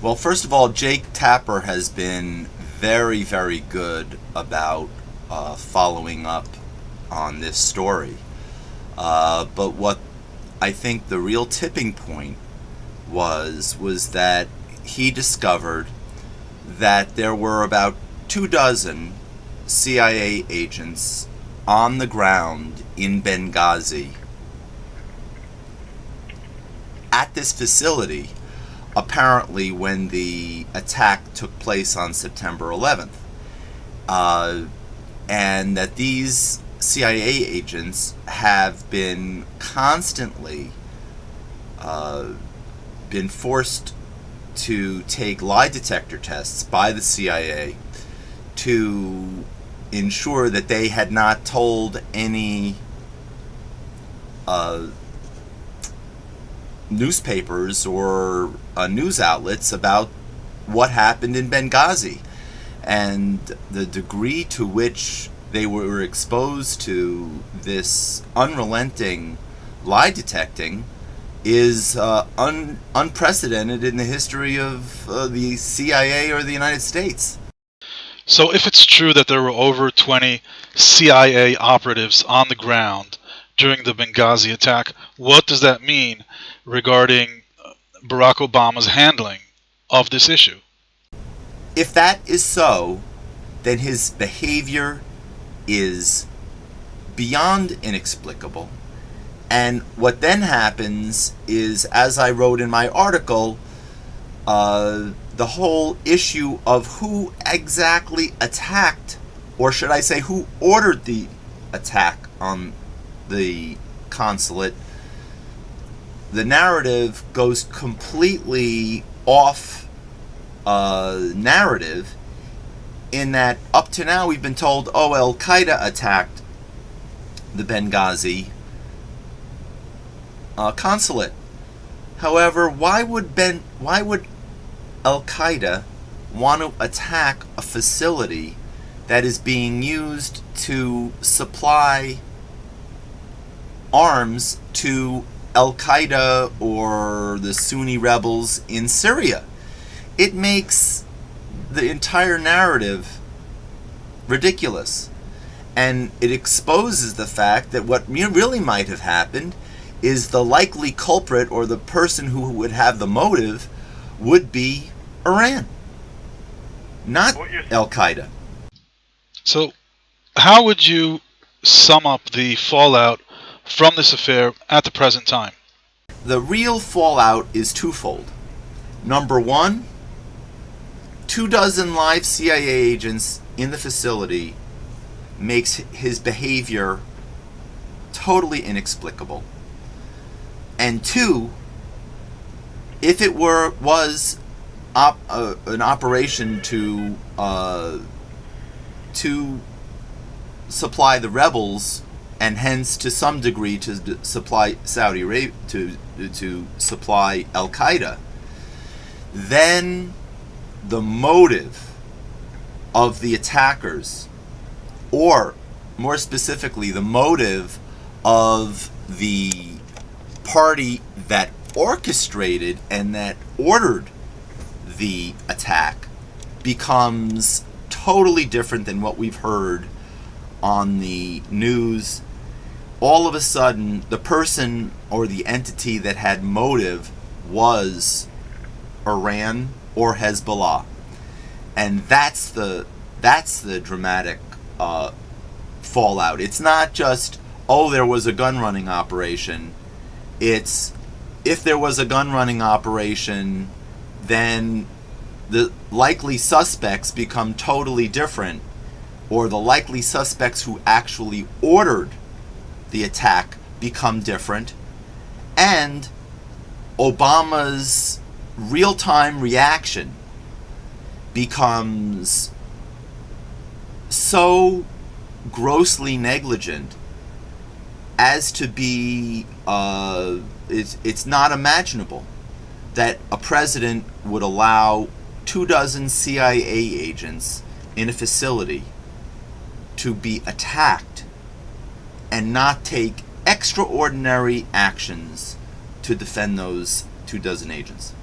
Well, first of all, Jake Tapper has been very, very good about following up on this story. But what I think the real tipping point was that he discovered that there were about 24 CIA agents on the ground in Benghazi at this facility, apparently when the attack took place on September 11th. And that these CIA agents have been constantly been forced to take lie detector tests by the CIA to ensure that they had not told any newspapers or news outlets about what happened in Benghazi. And the degree to which they were exposed to this unrelenting lie detecting is unprecedented in the history of the CIA or the United States. So if it's true that there were over 20 CIA operatives on the ground during the Benghazi attack, what does that mean regarding Barack Obama's handling of this issue? If that is so, then his behavior is beyond inexplicable. And what then happens is, as I wrote in my article, the whole issue of who exactly attacked, or should I say who ordered the attack on the consulate, the narrative goes completely off narrative, in that up to now we've been told, oh, Al-Qaeda attacked the Benghazi consulate. However, why would Al-Qaeda want to attack a facility that is being used to supply arms to Al-Qaeda or the Sunni rebels in Syria? It makes the entire narrative ridiculous. And it exposes the fact that what really might have happened is the likely culprit, or the person who would have the motive, would be Iran, not Al-Qaeda. So how would you sum up the fallout from this affair at the present time? The real fallout is twofold. Number one, 24 live CIA agents in the facility makes his behavior totally inexplicable. And two, if it was an operation to supply the rebels, and hence to some degree to supply Saudi Arabia, to supply Al-Qaeda, then the motive of the attackers, or more specifically the motive of the party that orchestrated and that ordered the attack, becomes totally different than what we've heard on the news. All of a sudden, the person or the entity that had motive was Iran or Hezbollah, and that's the dramatic fallout. It's not just, oh, there was a gun running operation. It's, if there was a gun running operation, then the likely suspects become totally different, or the likely suspects who actually ordered the attack become different, and Obama's real-time reaction becomes so grossly negligent as to be it's not imaginable that a president would allow 24 CIA agents in a facility to be attacked and not take extraordinary actions to defend those 24 agents.